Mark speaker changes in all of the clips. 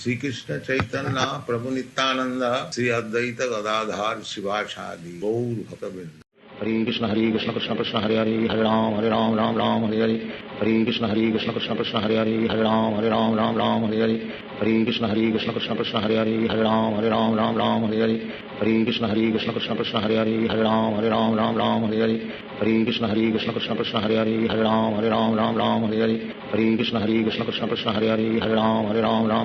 Speaker 1: Shri Krishna Chaitanya Prabhu Nityanand Shri Advaita Gadadhar शिवासादि Gaur भक्तवृंद। Hare Krishna Krishna Krishna Hare Hare Ram Ram Ram Hare Hare. Hare Krishna Krishna Krishna Hare Hare Ram Ram Hare Hare. Hare Krishna Krishna Krishna Hare Hare Ram Ram Hare Hare. Hare Krishna Krishna Krishna Hare Hare Ram Ram Hare Hare. Hare Krishna Krishna Krishna Hare Hare Ram Ram Hare Hare. Hare Krishna Krishna Krishna Hare Hare Ram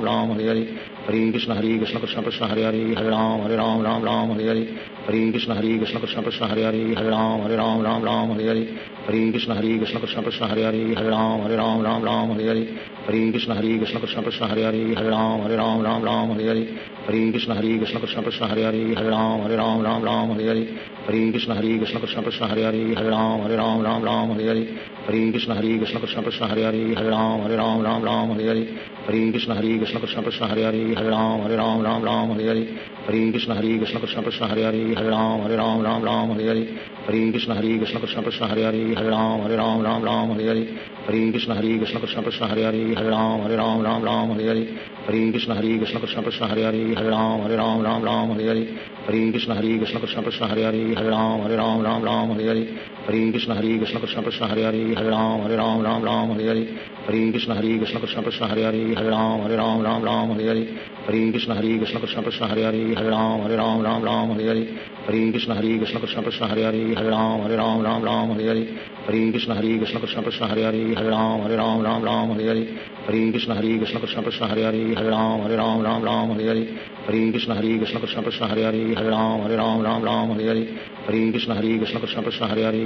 Speaker 1: Ram Hare Hare. Hare Krishna Krishna Krishna Hare Hare Ram Ram Hare Hare. Hare Krishna Krishna Krishna Hare Hare Ram Ram Hare Hare. Hare Krishna Krishna Krishna Hare Hare Ram Ram Hare Hare. Hare Krishna Krishna Krishna Hare Hare Ram Ram Hare Hare. Hare Krishna Krishna Krishna Hare Hare Ram Ram Hare Hare. Hare Krishna Krishna Krishna Hare Hare Ram Ram Hare Hare. Hare Krishna Krishna Krishna Hare Hare Ram Ram Hare Hare. Hare Krishna Krishna Krishna Hare Hare Ram Ram Hare Hare. Hare Krishna Krishna Krishna Hare Hare Ram Ram Hare Hare. Hare Krishna Krishna Krishna Hare Hare Ram Ram Hare Hare. Hare Krishna Krishna Krishna Hare Hare Ram Ram Hare Hare. Hare Krishna Krishna Krishna Hare Hare Ram Ram Hare Hare. Hare Krishna Krishna Krishna Hare Hare Ram Ram Hare Hare. Hare Krishna Krishna Krishna Hare Hare Ram Ram Hare Hare. Hare Krishna Krishna Krishna Hare Hare Ram Ram Hare Hare. Hare Krishna Krishna Krishna Hare Hare Ram Ram Hare Hare. Hare Krishna Krishna Krishna Hare Hare Ram Ram Hare Hare. Hare Krishna Krishna Krishna Hare Hare Ram Ram Hare Hare. Hare Krishna Krishna Krishna Hare Hare Ram Ram Hare Hare. Hare Krishna Krishna Krishna Hare Hare Ram Ram Hare Hare. Hare Krishna Krishna Krishna Hare Hare Ram Ram Hare Hare. Hare Krishna Krishna Krishna Hare Hare Ram Ram Hare Hare. Hare Krishna Krishna Krishna Hare Hare Ram Ram Hare Hare. Hare Krishna Krishna Krishna Hare Hare Ram Ram Hare Hare. Hare Krishna Krishna Krishna Hare Hare Ram Ram Hare Hare. Hare Krishna Krishna Krishna Hare Hare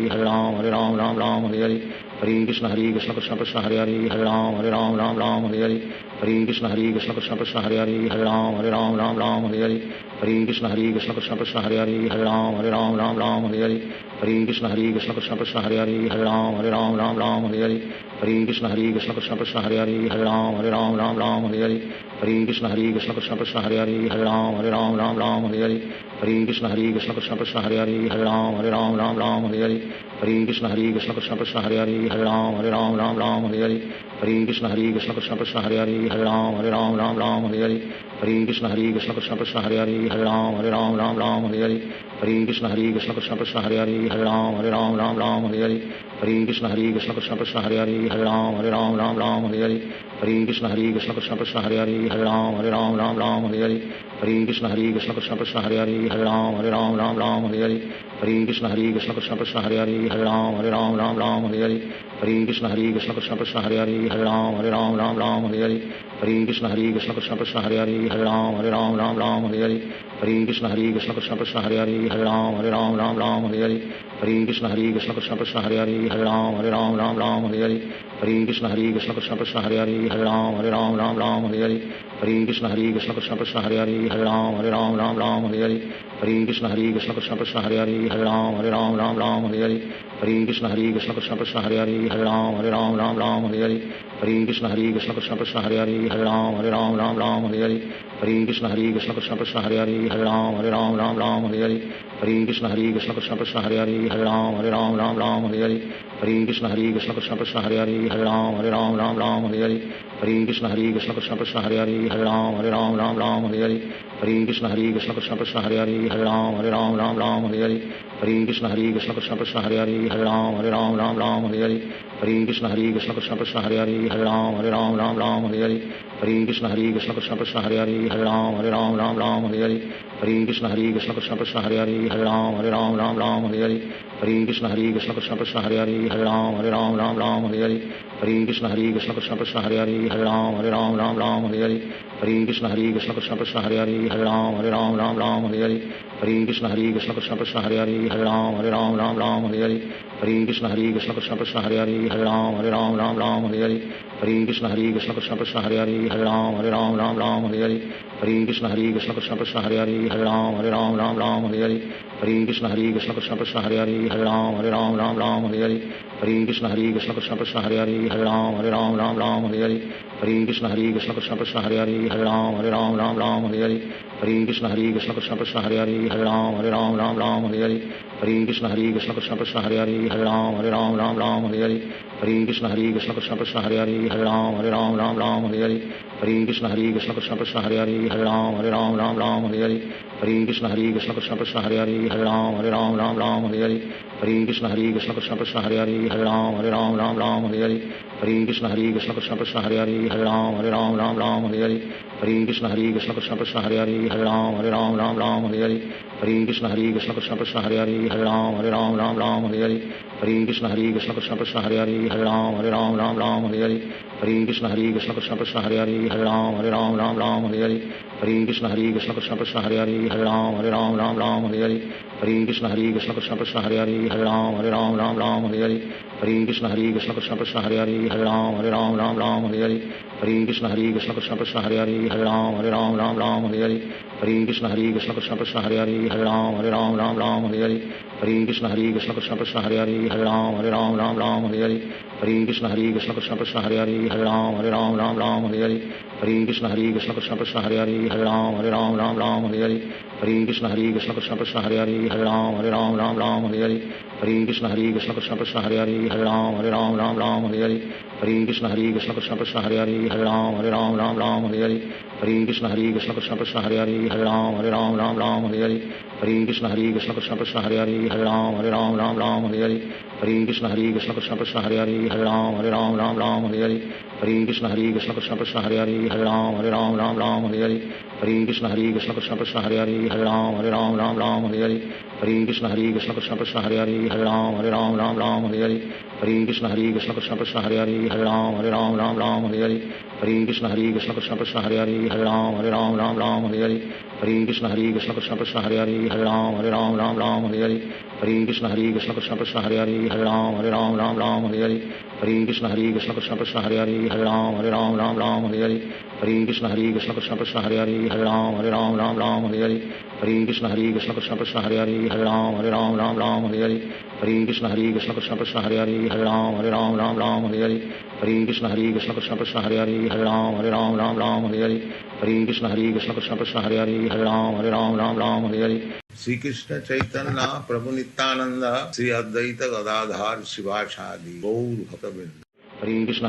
Speaker 1: Ram Ram Hare Hare. Hare Krishna Krishna Krishna Hare Hare Ram Ram Hare Hare. Hare Krishna Krishna Krishna Hare Hare Ram Ram Hare Hare. Hare Krishna Krishna Krishna Hare Hare Ram Ram Hare Hare. Hare Krishna Krishna Krishna Hare Hare Ram Ram Hare Hare. Hare Krishna Krishna Krishna Hare Hare Ram Ram Hare Hare. Hare Krishna Krishna Krishna Hare Hare Ram Ram Hare Hare. Hare Krishna Krishna Krishna Hare Hare Ram Ram Hare Hare. Hare Krishna Krishna Krishna Hare Hare Ram Ram Hare Hare. Hare Krishna Krishna Krishna Hare Hare Ram Ram Hare Hare. Hare Krishna Krishna Krishna Hare Hare Ram Ram Hare Hare. Hare Krishna Krishna Krishna Hare Hare Ram Ram Hare Hare. Hare Krishna Krishna Krishna Hare Hare Ram Ram Hare Hare. Hare Krishna Krishna Krishna Hare Hare Ram Ram Hare Hare. Hare Krishna Krishna Krishna Hare Hare Ram Ram Hare Hare. Hare Krishna Krishna Krishna Hare Hare Ram Ram Hare Hare. Hare Krishna Krishna Krishna Hare Hare Ram Ram Hare Hare. Hare Krishna Krishna Krishna Hare Hare Ram Ram Hare Hare. Hare Krishna Krishna Krishna Hare Hare Ram Ram Hare Hare. Hare Krishna Krishna Krishna Hare Hare Ram Ram Hare Hare. Hare Krishna Krishna Krishna Hare Hare Ram Ram Hare Hare. Hare Krishna Krishna Krishna Hare Hare Ram Ram Hare Hare. Hare Krishna Krishna Krishna Hare Hare Ram Ram Hare Hare. Hare Krishna Krishna Krishna Hare Hare Ram Ram Hare Hare. Hare Krishna Krishna Krishna Hare Hare Ram Ram Hare Hare. Hare Krishna Krishna Krishna Hare Hare Ram Ram Hare Hare. Hare Krishna Krishna Krishna Hare Hare Ram Ram Hare Hare. Hare Krishna Krishna Krishna Hare Hare Ram Ram Hare Hare. Hare Krishna Krishna Krishna Hare Hare Ram Ram Hare Hare. Hare Krishna Krishna Krishna Hare Hare Ram Ram Hare Hare. Hare Krishna Krishna Krishna Hare Hare Ram Ram Hare Hare. Hare Krishna Krishna Krishna Hare Hare Ram Ram Hare Hare. Hare Krishna Krishna Krishna Hare Hare Ram Ram Hare Hare. Hare Krishna Krishna Krishna Hare Hare Ram Ram Hare Hare. Hare Krishna Krishna Krishna Hare Hare Ram Ram Hare Hare. Hare Krishna Krishna Krishna Hare Hare Ram Ram Hare Hare. Hare Krishna Krishna Krishna Hare Hare Ram Ram Hare Hare. Hare Krishna Krishna Krishna Hare Hare Ram Ram Hare Hare. Hare Krishna Krishna Krishna Hare Hare Ram Ram Hare Hare. Hare Krishna Krishna Krishna Hare Hare Ram Ram Hare Hare. Hare Krishna Krishna Krishna Hare Hare Ram Ram Hare Hare. Hare Krishna Krishna Krishna Hare Hare Ram Ram Hare Hare. Hare Krishna Krishna Krishna Hare Hare Hare Ram Ram Ram Hare Hare Hare Krishna Krishna Krishna Hare Hare Hare Ram Ram Hare Hare Hare Krishna Krishna Krishna Hare Hare Hare Ram Ram Hare Hare Hare Krishna Krishna Krishna Hare Hare Hare Ram Ram Hare Hare Hare Krishna Krishna Krishna Hare Hare Hare Ram Ram Hare Hare Hare Krishna Krishna Krishna Hare Hare Hare Ram Ram Hare Hare Hare Krishna Krishna Krishna Hare Hare Hare Ram Ram Hare Hare Hare Krishna Krishna Krishna Hare Hare Hare Ram Ram Hare Hare Hare Krishna Krishna Krishna Hare Hare Hare Ram Ram Hare Hare Hare Krishna Krishna Krishna Hare Hare Hare Ram Ram Hare Hare Hare Krishna Krishna Krishna Hare Hare Hare Ram Ram Hare Hare Hare Krishna Krishna Krishna Hare Hare Hare Ram Ram Hare Hare Hare Krishna Krishna Krishna Hare Hare Hare Ram Ram Hare Hare Hare Krishna Krishna Krishna Hare Hare Hare Ram Ram Hare Hare Hare Krishna Krishna Krishna Hare Hare Hare Ram Ram Hare Hare Hare Krishna Krishna Krishna Hare Hare Hare Ram Ram Hare Hare Hare Krishna Krishna Krishna Hare Hare Hare Ram Ram Hare Hare Hare Krishna Krishna Krishna Hare Hare Hare Ram Ram Hare Hare Hare Krishna Krishna Krishna Hare Hare Hare Ram Ram Hare Hare Hare Krishna Krishna Krishna Hare Hare Hare Ram Ram Hare Hare Hare Krishna Krishna Krishna Hare Hare Hare Ram Ram Hare Hare Hare Krishna Krishna Krishna Hare Hare Hare Ram Ram Hare Hare Hare Krishna Krishna Krishna Hare Hare Hare Ram Ram Hare Hare Hare Krishna Krishna Krishna Hare Hare Hare Ram Ram Hare Hare Hare Krishna Krishna Krishna Hare Hare Hare Ram Ram Hare Hare Hare Krishna Krishna Krishna Hare Hare Hare Ram Ram Hare Hare Hare Krishna Krishna Krishna Hare Hare Hare Ram Ram Hare Hare Hare Krishna Krishna Krishna Hare Hare Hare Ram Ram Hare Hare Hare Krishna Krishna Krishna Hare Hare Hare Ram Ram Hare Hare Hare Krishna Krishna Krishna Hare Hare Hare Ram Ram Hare Hare Hare Krishna Krishna Krishna Hare Hare Hare Ram Ram Hare Hare Hare Krishna Krishna Krishna Hare Hare Hare Ram Ram Hare Hare Hare Krishna Krishna Krishna Hare Hare Hare Ram Ram Hare Hare Hare Krishna Krishna Krishna Hare Hare Hare Ram Ram Hare Hare Hare Krishna Krishna Krishna Hare Hare Hare Ram Ram Hare Hare Sri Krishna Chaitanya Prabhu Nityananda Sri Advaita Gadadhar Sivasadi Gaur Bhakta Vrinda Hare Krishna